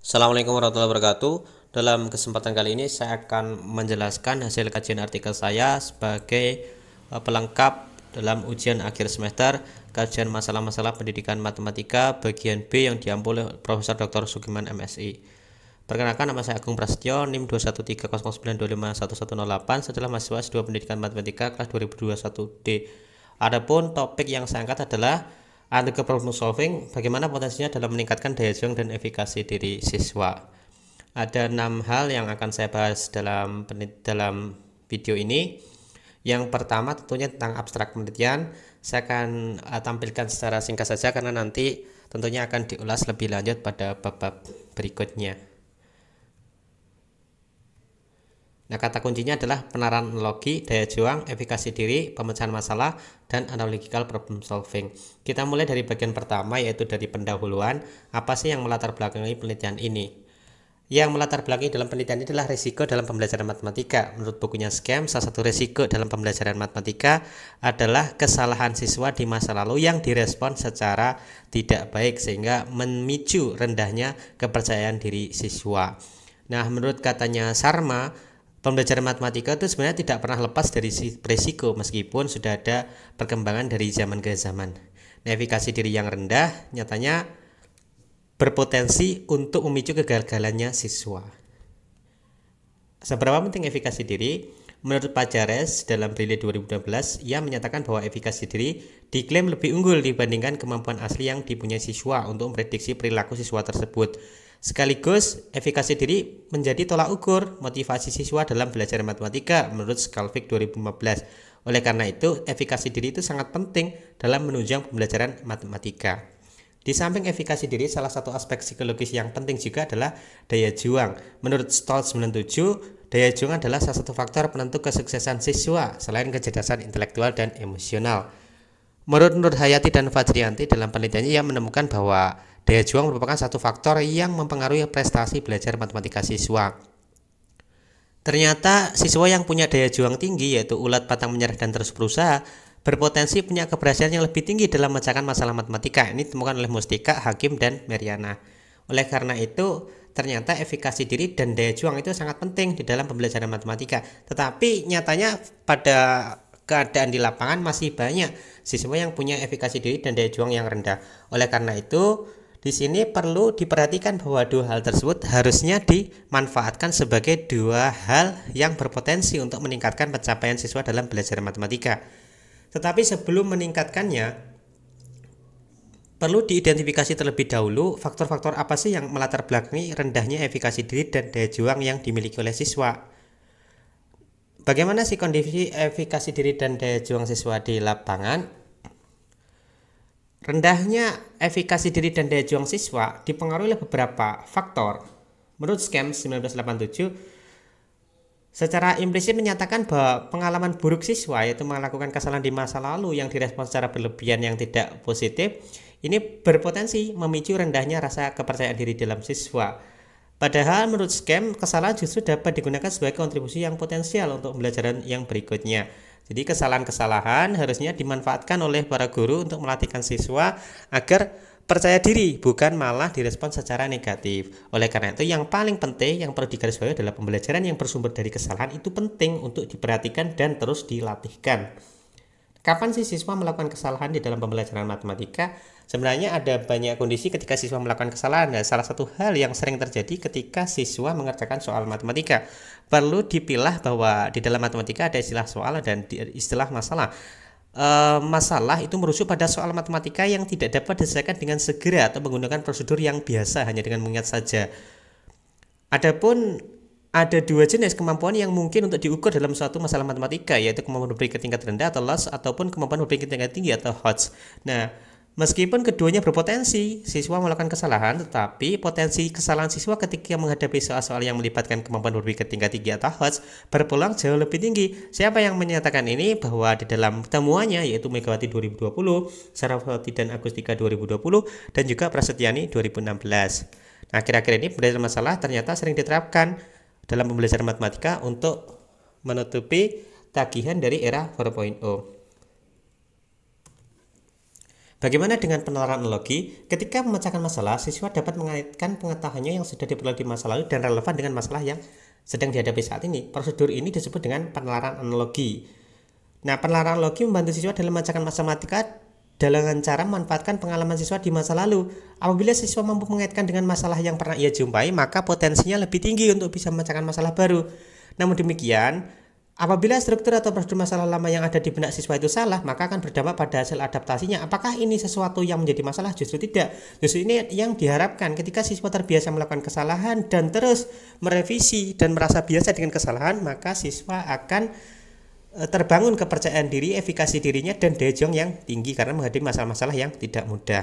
Assalamualaikum warahmatullahi wabarakatuh. Dalam kesempatan kali ini saya akan menjelaskan hasil kajian artikel saya sebagai pelengkap dalam ujian akhir semester kajian masalah-masalah pendidikan matematika bagian B yang diampu oleh Profesor Dr. Sugiman MSI. Perkenalkan, nama saya Agung Prasetyo, NIM 21309251108, setelah mahasiswa S2 Pendidikan Matematika kelas 2021D. Adapun topik yang saya angkat adalah artikel problem solving, bagaimana potensinya dalam meningkatkan daya juang dan efikasi diri siswa. Ada 6 hal yang akan saya bahas dalam video ini. Yang pertama tentunya tentang abstrak penelitian. Saya akan tampilkan secara singkat saja karena nanti tentunya akan diulas lebih lanjut pada bab-bab berikutnya. Nah, kata kuncinya adalah penerapan analogi, daya juang, efikasi diri, pemecahan masalah, dan analytical problem solving. Kita mulai dari bagian pertama, yaitu dari pendahuluan. Apa sih yang melatar belakangi penelitian ini? Yang melatar belakangi dalam penelitian ini adalah risiko dalam pembelajaran matematika. Menurut bukunya Scam, salah satu risiko dalam pembelajaran matematika adalah kesalahan siswa di masa lalu yang direspon secara tidak baik sehingga memicu rendahnya kepercayaan diri siswa. Nah, menurut katanya Sharma, pembelajaran matematika itu sebenarnya tidak pernah lepas dari risiko meskipun sudah ada perkembangan dari zaman ke zaman. Nah, efikasi diri yang rendah nyatanya berpotensi untuk memicu kegagalannya siswa. Seberapa penting efikasi diri? Menurut Pajares dalam Briley 2012, ia menyatakan bahwa efikasi diri diklaim lebih unggul dibandingkan kemampuan asli yang dipunyai siswa untuk memprediksi perilaku siswa tersebut. Sekaligus, efikasi diri menjadi tolak ukur motivasi siswa dalam belajar matematika menurut Skalvik 2015. Oleh karena itu, efikasi diri itu sangat penting dalam menunjang pembelajaran matematika. Di samping efikasi diri, salah satu aspek psikologis yang penting juga adalah daya juang. Menurut Stoltz 97, daya juang adalah salah satu faktor penentu kesuksesan siswa selain kecerdasan intelektual dan emosional. Menurut Nur Hayati dan Fajrianti, dalam penelitiannya ia menemukan bahwa daya juang merupakan satu faktor yang mempengaruhi prestasi belajar matematika siswa. Ternyata siswa yang punya daya juang tinggi, yaitu ulat pantang menyerah dan terus berusaha, berpotensi punya keberhasilan yang lebih tinggi dalam memecahkan masalah matematika. Ini ditemukan oleh Mustika, Hakim, dan Meriana. Oleh karena itu, ternyata efikasi diri dan daya juang itu sangat penting di dalam pembelajaran matematika. Tetapi nyatanya pada keadaan di lapangan masih banyak siswa yang punya efikasi diri dan daya juang yang rendah. Oleh karena itu, di sini perlu diperhatikan bahwa dua hal tersebut harusnya dimanfaatkan sebagai dua hal yang berpotensi untuk meningkatkan pencapaian siswa dalam belajar matematika. Tetapi sebelum meningkatkannya, perlu diidentifikasi terlebih dahulu faktor-faktor apa sih yang melatar belakangi rendahnya efikasi diri dan daya juang yang dimiliki oleh siswa. Bagaimana sih kondisi efikasi diri dan daya juang siswa di lapangan? Rendahnya efikasi diri dan daya juang siswa dipengaruhi oleh beberapa faktor. Menurut Scam 1987, secara implisit menyatakan bahwa pengalaman buruk siswa, yaitu melakukan kesalahan di masa lalu yang direspons secara berlebihan yang tidak positif, ini berpotensi memicu rendahnya rasa kepercayaan diri dalam siswa. Padahal menurut Scam, kesalahan justru dapat digunakan sebagai kontribusi yang potensial untuk pembelajaran yang berikutnya. Jadi kesalahan-kesalahan harusnya dimanfaatkan oleh para guru untuk melatihkan siswa agar percaya diri, bukan malah direspon secara negatif. Oleh karena itu, yang paling penting yang perlu digarisbawahi adalah pembelajaran yang bersumber dari kesalahan itu penting untuk diperhatikan dan terus dilatihkan. Kapan sih siswa melakukan kesalahan di dalam pembelajaran matematika? Sebenarnya ada banyak kondisi ketika siswa melakukan kesalahan. Nah, salah satu hal yang sering terjadi ketika siswa mengerjakan soal matematika. Perlu dipilah bahwa di dalam matematika ada istilah soal dan istilah masalah. Masalah itu merujuk pada soal matematika yang tidak dapat diselesaikan dengan segera atau menggunakan prosedur yang biasa hanya dengan mengingat saja. Adapun ada dua jenis kemampuan yang mungkin untuk diukur dalam suatu masalah matematika, yaitu kemampuan berpikir tingkat rendah atau LOS ataupun kemampuan berpikir tingkat tinggi atau HOTS. Nah, meskipun keduanya berpotensi siswa melakukan kesalahan, tetapi potensi kesalahan siswa ketika menghadapi soal-soal yang melibatkan kemampuan berpikir tingkat tinggi atau HOTS berpeluang jauh lebih tinggi. Siapa yang menyatakan ini? Bahwa di dalam temuannya, yaitu Megawati 2020, Saraswati dan Agustika 2020, dan juga Prasetyani 2016. Nah, akhir-akhir ini belajar masalah ternyata sering diterapkan dalam pembelajaran matematika untuk menutupi tagihan dari era 4.0. Bagaimana dengan penalaran analogi? Ketika memecahkan masalah, siswa dapat mengaitkan pengetahuannya yang sudah diperoleh di masa lalu dan relevan dengan masalah yang sedang dihadapi saat ini. Prosedur ini disebut dengan penalaran analogi. Nah, penalaran analogi membantu siswa dalam memecahkan matematika dengan cara memanfaatkan pengalaman siswa di masa lalu. Apabila siswa mampu mengaitkan dengan masalah yang pernah ia jumpai, maka potensinya lebih tinggi untuk bisa memecahkan masalah baru. Namun demikian, apabila struktur atau prosedur masalah lama yang ada di benak siswa itu salah, maka akan berdampak pada hasil adaptasinya. Apakah ini sesuatu yang menjadi masalah? Justru tidak. Justru ini yang diharapkan ketika siswa terbiasa melakukan kesalahan dan terus merevisi dan merasa biasa dengan kesalahan, maka siswa akan terbangun kepercayaan diri, efikasi dirinya, dan daya juang yang tinggi karena menghadapi masalah-masalah yang tidak mudah.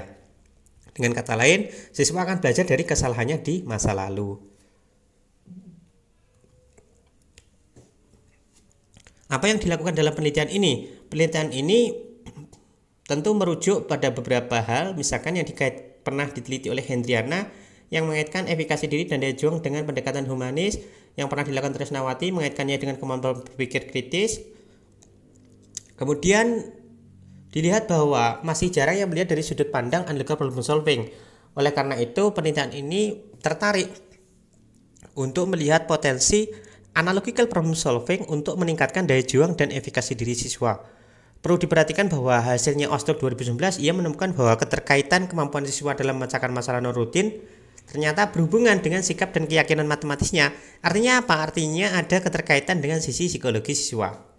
Dengan kata lain, siswa akan belajar dari kesalahannya di masa lalu. Apa yang dilakukan dalam penelitian ini? Penelitian ini tentu merujuk pada beberapa hal, misalkan yang pernah diteliti oleh Hendriana yang mengaitkan efikasi diri dan daya juang dengan pendekatan humanis, yang pernah dilakukan Tresnawati mengaitkannya dengan kemampuan berpikir kritis. Kemudian dilihat bahwa masih jarang yang melihat dari sudut pandang analytical problem solving. Oleh karena itu, penelitian ini tertarik untuk melihat potensi analytical problem solving untuk meningkatkan daya juang dan efikasi diri siswa. Perlu diperhatikan bahwa hasilnya Ostruk 2019 ia menemukan bahwa keterkaitan kemampuan siswa dalam memecahkan masalah non rutin ternyata berhubungan dengan sikap dan keyakinan matematisnya. Artinya apa? Artinya ada keterkaitan dengan sisi psikologi siswa.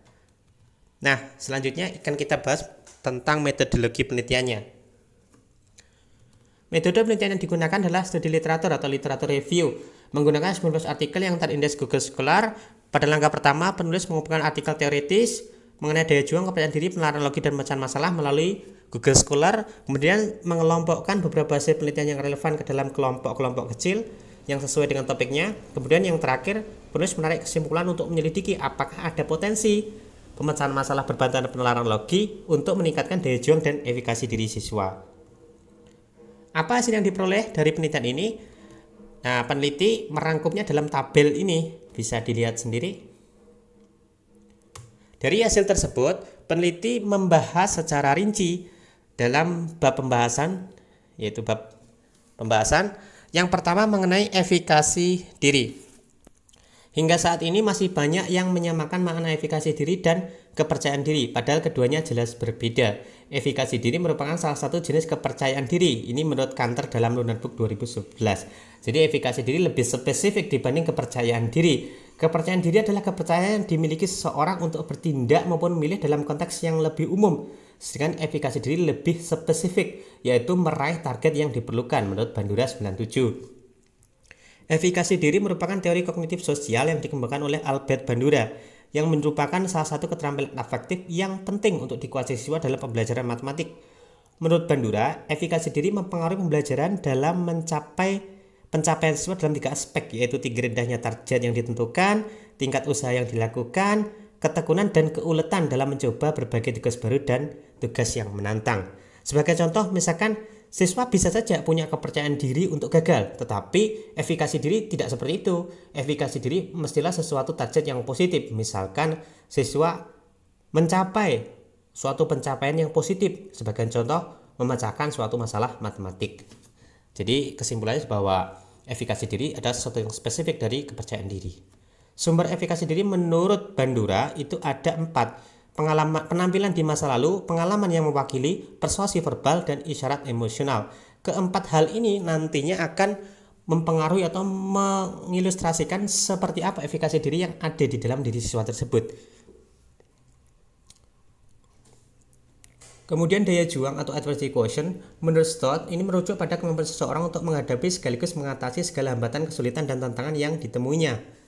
Nah, selanjutnya akan kita bahas tentang metodologi penelitiannya. Metode penelitian yang digunakan adalah studi literatur atau literatur review, menggunakan 19 artikel yang terindeks Google Scholar. Pada langkah pertama, penulis mengumpulkan artikel teoritis mengenai daya juang, kepercayaan diri, penalaran logi, dan pemecahan masalah melalui Google Scholar. Kemudian mengelompokkan beberapa hasil penelitian yang relevan ke dalam kelompok-kelompok kecil yang sesuai dengan topiknya. Kemudian yang terakhir, penulis menarik kesimpulan untuk menyelidiki apakah ada potensi pemecahan masalah berbantuan penalaran logi untuk meningkatkan daya juang dan efikasi diri siswa. Apa hasil yang diperoleh dari penelitian ini? Nah, peneliti merangkumnya dalam tabel ini, bisa dilihat sendiri. Dari hasil tersebut, peneliti membahas secara rinci dalam bab pembahasan, yaitu bab pembahasan yang pertama mengenai efikasi diri. Hingga saat ini masih banyak yang menyamakan makna efikasi diri dan kepercayaan diri, padahal keduanya jelas berbeda. Efikasi diri merupakan salah satu jenis kepercayaan diri. Ini menurut Kanter dalam Lunar Book 2011. Jadi efikasi diri lebih spesifik dibanding kepercayaan diri. Kepercayaan diri adalah kepercayaan yang dimiliki seseorang untuk bertindak maupun memilih dalam konteks yang lebih umum. Sedangkan efikasi diri lebih spesifik, yaitu meraih target yang diperlukan menurut Bandura 97. Efikasi diri merupakan teori kognitif sosial yang dikembangkan oleh Albert Bandura, yang merupakan salah satu keterampilan afektif yang penting untuk dikuasai siswa dalam pembelajaran matematik. Menurut Bandura, efikasi diri mempengaruhi pembelajaran dalam mencapai pencapaian siswa dalam 3 aspek, yaitu tinggi rendahnya target yang ditentukan, tingkat usaha yang dilakukan, ketekunan dan keuletan dalam mencoba berbagai tugas baru dan tugas yang menantang. Sebagai contoh, misalkan siswa bisa saja punya kepercayaan diri untuk gagal, tetapi efikasi diri tidak seperti itu. Efikasi diri mestilah sesuatu target yang positif. Misalkan siswa mencapai suatu pencapaian yang positif, sebagai contoh memecahkan suatu masalah matematik. Jadi kesimpulannya bahwa efikasi diri adalah sesuatu yang spesifik dari kepercayaan diri. Sumber efikasi diri menurut Bandura itu ada 4. Pengalaman penampilan di masa lalu, pengalaman yang mewakili, persuasi verbal, dan isyarat emosional. Keempat hal ini nantinya akan mempengaruhi atau mengilustrasikan seperti apa efikasi diri yang ada di dalam diri siswa tersebut. Kemudian daya juang atau adversity quotient, menurut Stott, ini merujuk pada kemampuan seseorang untuk menghadapi sekaligus mengatasi segala hambatan, kesulitan, dan tantangan yang ditemuinya.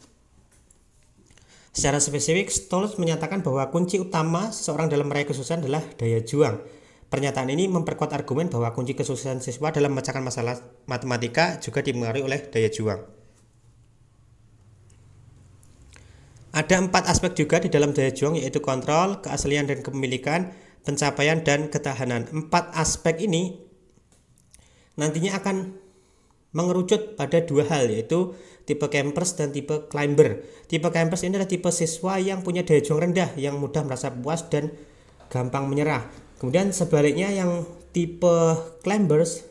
Secara spesifik, Stolz menyatakan bahwa kunci utama seseorang dalam meraih kesuksesan adalah daya juang. Pernyataan ini memperkuat argumen bahwa kunci kesuksesan siswa dalam memecahkan masalah matematika juga dipengaruhi oleh daya juang. Ada 4 aspek juga di dalam daya juang, yaitu kontrol, keaslian dan kepemilikan, pencapaian, dan ketahanan. 4 aspek ini nantinya akan mengerucut pada 2 hal, yaitu tipe campers dan tipe climber. Tipe campers ini adalah tipe siswa yang punya daya juang rendah, yang mudah merasa puas dan gampang menyerah. Kemudian sebaliknya yang tipe climbers,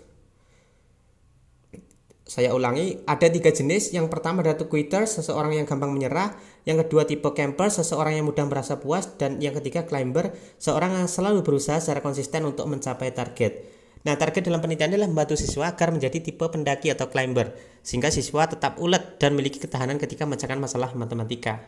saya ulangi, ada 3 jenis. Yang pertama adalah quitters, seseorang yang gampang menyerah. Yang kedua tipe campers, seseorang yang mudah merasa puas. Dan yang ketiga climber, seorang yang selalu berusaha secara konsisten untuk mencapai target. Nah, target dalam penelitian adalah membantu siswa agar menjadi tipe pendaki atau climber, sehingga siswa tetap ulet dan memiliki ketahanan ketika memecahkan masalah matematika.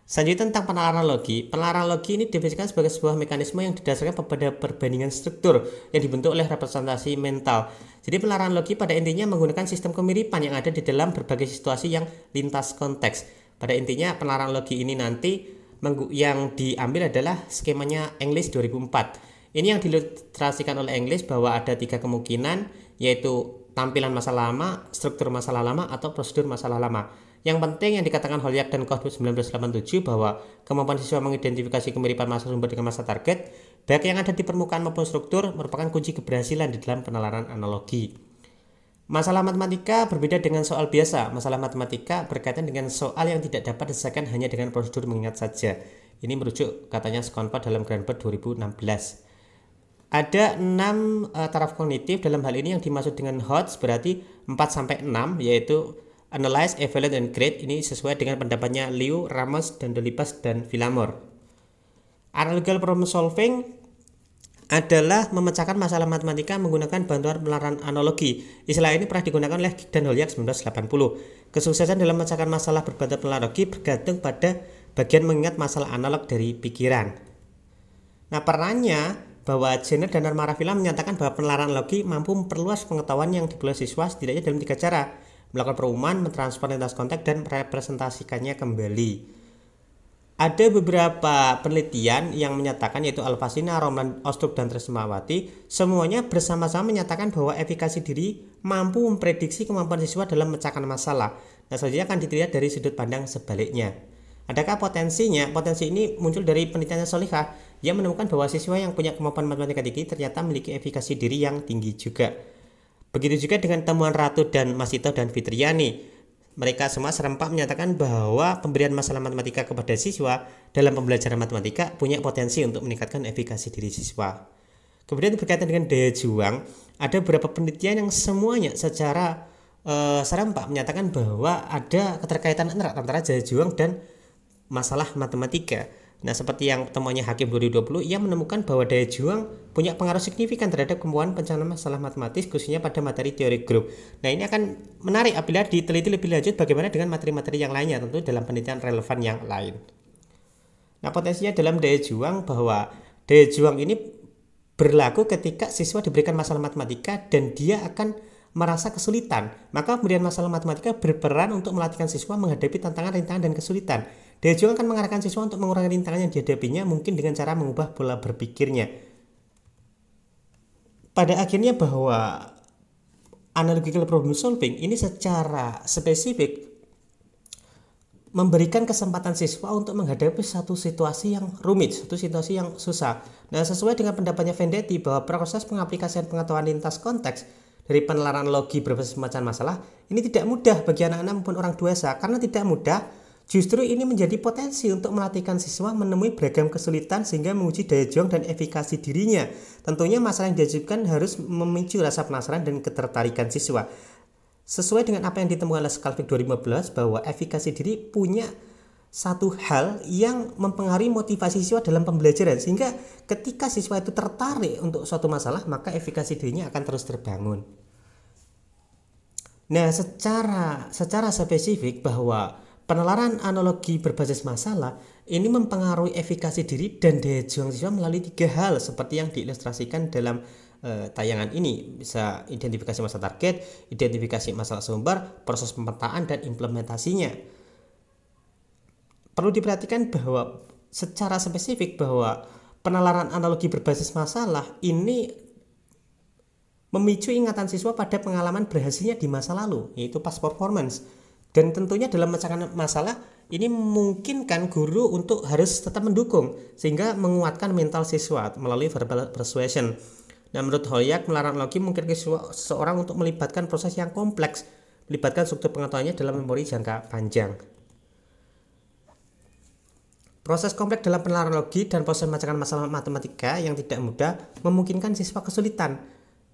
Selanjutnya tentang penalaran logi. Penalaran logi ini didefinisikan sebagai sebuah mekanisme yang didasarkan pada perbandingan struktur yang dibentuk oleh representasi mental. Jadi penalaran logi pada intinya menggunakan sistem kemiripan yang ada di dalam berbagai situasi yang lintas konteks. Pada intinya penalaran logi ini nanti yang diambil adalah skemanya English 2004. Ini yang diilustrasikan oleh English bahwa ada 3 kemungkinan, yaitu tampilan masalah lama, struktur masalah lama, atau prosedur masalah lama. Yang penting yang dikatakan Holyak dan Koch 1987 bahwa kemampuan siswa mengidentifikasi kemiripan masa sumber dengan masa target, baik yang ada di permukaan maupun struktur, merupakan kunci keberhasilan di dalam penalaran analogi. Masalah matematika berbeda dengan soal biasa. Masalah matematika berkaitan dengan soal yang tidak dapat diselesaikan hanya dengan prosedur mengingat saja. Ini merujuk katanya Skonpad dalam Granberg 2016. Ada 6 taraf kognitif dalam hal ini yang dimaksud dengan HOTS, berarti 4-6, yaitu Analyze, Evaluate, dan Grade. Ini sesuai dengan pendapatnya Liu, Ramos, dan Dolipas, dan Villamor. Analytical problem solving adalah memecahkan masalah matematika menggunakan bantuan penalaran analogi. Istilah ini pernah digunakan oleh Geek dan Holyak 1980. Kesuksesan dalam memecahkan masalah berbantuan analogi bergantung pada bagian mengingat masalah analog dari pikiran. Nah, perannya bahwa Jenner dan Armarafila menyatakan bahwa penalaran analogi mampu memperluas pengetahuan yang diperoleh siswa setidaknya dalam 3 cara: melakukan perumahan, mentransfer lintas konteks, dan merepresentasikannya kembali. Ada beberapa penelitian yang menyatakan, yaitu Alfasina, Roman Ostrup, dan Tresmawati, semuanya bersama-sama menyatakan bahwa efikasi diri mampu memprediksi kemampuan siswa dalam memecahkan masalah. Nah, selanjutnya akan dilihat dari sudut pandang sebaliknya. Adakah potensinya? Potensi ini muncul dari penelitian Solihah yang menemukan bahwa siswa yang punya kemampuan matematika tinggi ternyata memiliki efikasi diri yang tinggi juga. Begitu juga dengan temuan Ratu dan Masito dan Fitriani. Mereka semua serempak menyatakan bahwa pemberian masalah matematika kepada siswa dalam pembelajaran matematika punya potensi untuk meningkatkan efikasi diri siswa. Kemudian berkaitan dengan daya juang, ada beberapa penelitian yang semuanya secara serempak menyatakan bahwa ada keterkaitan antara daya juang dan masalah matematika. Nah, seperti yang temuannya Hakim 2020, ia menemukan bahwa daya juang punya pengaruh signifikan terhadap kemampuan pencernaan masalah matematis, khususnya pada materi teori grup. Nah, ini akan menarik apabila diteliti lebih lanjut bagaimana dengan materi-materi yang lainnya, tentu dalam penelitian relevan yang lain. Nah, potensinya dalam daya juang bahwa daya juang ini berlaku ketika siswa diberikan masalah matematika dan dia akan merasa kesulitan. Maka pemberian masalah matematika berperan untuk melatihkan siswa menghadapi tantangan, rintangan, dan kesulitan. Daya juang akan mengarahkan siswa untuk mengurangi rintangan yang dihadapinya, mungkin dengan cara mengubah pola berpikirnya. Pada akhirnya bahwa analytical problem solving ini secara spesifik memberikan kesempatan siswa untuk menghadapi satu situasi yang rumit, satu situasi yang susah. Nah, sesuai dengan pendapatnya Vendetti bahwa proses pengaplikasian pengetahuan lintas konteks dari penalaran logi berbasis semacam masalah ini tidak mudah bagi anak-anak maupun orang dewasa. Karena tidak mudah, justru ini menjadi potensi untuk melatihkan siswa menemui beragam kesulitan sehingga menguji daya juang dan efikasi dirinya. Tentunya masalah yang diajukan harus memicu rasa penasaran dan ketertarikan siswa. Sesuai dengan apa yang ditemukan oleh Skalvik 2015 bahwa efikasi diri punya satu hal yang mempengaruhi motivasi siswa dalam pembelajaran, sehingga ketika siswa itu tertarik untuk suatu masalah maka efikasi dirinya akan terus terbangun. Nah, secara spesifik bahwa penalaran analogi berbasis masalah ini mempengaruhi efikasi diri dan daya juang siswa melalui 3 hal seperti yang diilustrasikan dalam tayangan ini. Bisa identifikasi masalah target, identifikasi masalah sumber, proses pemetaan, dan implementasinya. Perlu diperhatikan bahwa secara spesifik bahwa penalaran analogi berbasis masalah ini memicu ingatan siswa pada pengalaman berhasilnya di masa lalu, yaitu past performance. Dan tentunya dalam memecahkan masalah ini memungkinkan guru untuk harus tetap mendukung sehingga menguatkan mental siswa melalui verbal persuasion. Nah, menurut Holyak, penalaran analogi mungkin seseorang untuk melibatkan proses yang kompleks, melibatkan struktur pengetahuannya dalam memori jangka panjang. Proses kompleks dalam penalaran logi dan proses memecahkan masalah matematika yang tidak mudah memungkinkan siswa kesulitan.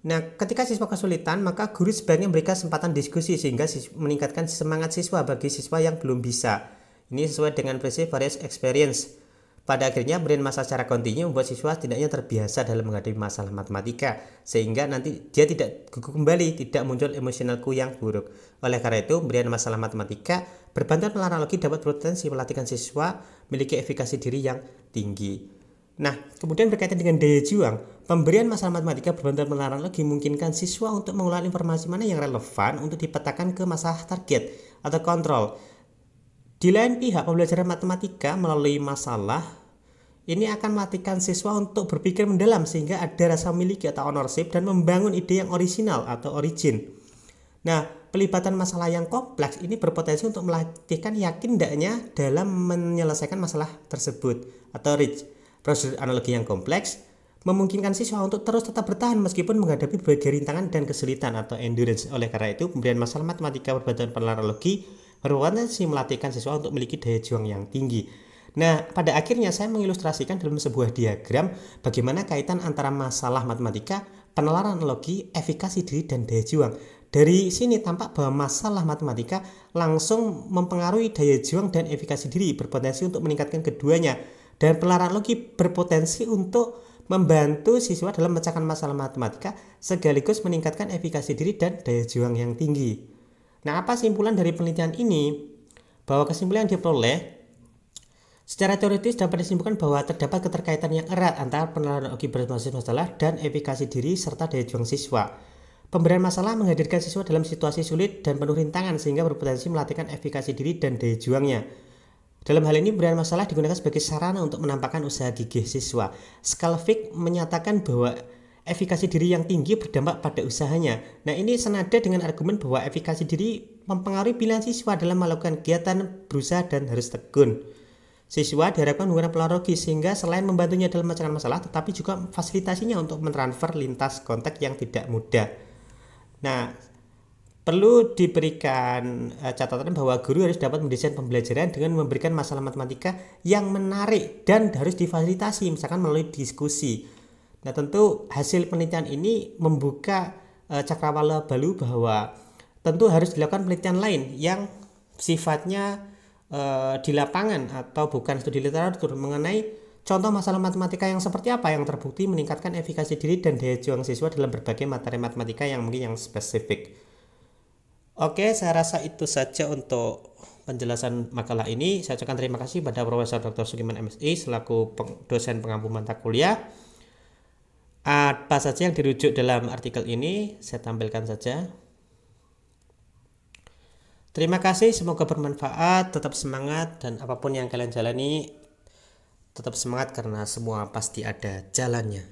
Nah, ketika siswa kesulitan, maka guru sebaiknya memberikan kesempatan diskusi sehingga meningkatkan semangat siswa bagi siswa yang belum bisa. Ini sesuai dengan prinsip various experience. Pada akhirnya, pemberian masalah secara kontinu membuat siswa setidaknya terbiasa dalam menghadapi masalah matematika, sehingga nanti dia tidak gugup kembali, tidak muncul emosionalku yang buruk. Oleh karena itu, pemberian masalah matematika berbantuan penalaran logi dapat berpotensi melatihkan siswa memiliki efikasi diri yang tinggi. Nah, kemudian berkaitan dengan daya juang, pemberian masalah matematika berbantuan penalaran logi memungkinkan siswa untuk mengolah informasi mana yang relevan untuk dipetakan ke masalah target atau kontrol. Di lain pihak, pembelajaran matematika melalui masalah ini akan melatihkan siswa untuk berpikir mendalam sehingga ada rasa memiliki atau ownership dan membangun ide yang orisinal atau origin. Nah, pelibatan masalah yang kompleks ini berpotensi untuk melatihkan yakin tidaknya dalam menyelesaikan masalah tersebut atau reach. Prosedur analogi yang kompleks memungkinkan siswa untuk terus tetap bertahan meskipun menghadapi berbagai rintangan dan kesulitan atau endurance. Oleh karena itu, pemberian masalah matematika berbantuan penalaran logi berpotensi melatihkan siswa untuk memiliki daya juang yang tinggi. Nah, pada akhirnya saya mengilustrasikan dalam sebuah diagram bagaimana kaitan antara masalah matematika, penalaran logi, efikasi diri, dan daya juang. Dari sini tampak bahwa masalah matematika langsung mempengaruhi daya juang dan efikasi diri, berpotensi untuk meningkatkan keduanya. Dan penalaran logi berpotensi untuk membantu siswa dalam memecahkan masalah matematika sekaligus meningkatkan efikasi diri dan daya juang yang tinggi. Nah, apa kesimpulan dari penelitian ini? Bahwa kesimpulan yang diperoleh secara teoritis dapat disimpulkan bahwa terdapat keterkaitan yang erat antara penalaran logi berbasis masalah dan efikasi diri serta daya juang siswa. Pemberian masalah menghadirkan siswa dalam situasi sulit dan penuh rintangan sehingga berpotensi melatihkan efikasi diri dan daya juangnya. Dalam hal ini, pemberian masalah digunakan sebagai sarana untuk menampakkan usaha gigih siswa. Skalvik menyatakan bahwa efikasi diri yang tinggi berdampak pada usahanya. Nah, ini senada dengan argumen bahwa efikasi diri mempengaruhi pilihan siswa dalam melakukan kegiatan, berusaha, dan harus tekun. Siswa diharapkan menggunakan penalaran logi sehingga selain membantunya dalam memecahkan masalah, tetapi juga fasilitasinya untuk mentransfer lintas konteks yang tidak mudah. Nah, perlu diberikan catatan bahwa guru harus dapat mendesain pembelajaran dengan memberikan masalah matematika yang menarik dan harus difasilitasi, misalkan melalui diskusi. Nah, tentu hasil penelitian ini membuka cakrawala baru bahwa tentu harus dilakukan penelitian lain yang sifatnya di lapangan atau bukan studi literatur mengenai contoh masalah matematika yang seperti apa yang terbukti meningkatkan efikasi diri dan daya juang siswa dalam berbagai materi matematika yang mungkin yang spesifik. Oke, saya rasa itu saja untuk penjelasan makalah ini. Saya ucapkan terima kasih pada Profesor Dr. Sugiman MSI selaku dosen pengampu mata kuliah. Apa saja yang dirujuk dalam artikel ini saya tampilkan saja. Terima kasih, semoga bermanfaat, tetap semangat, dan apapun yang kalian jalani tetap semangat karena semua pasti ada jalannya.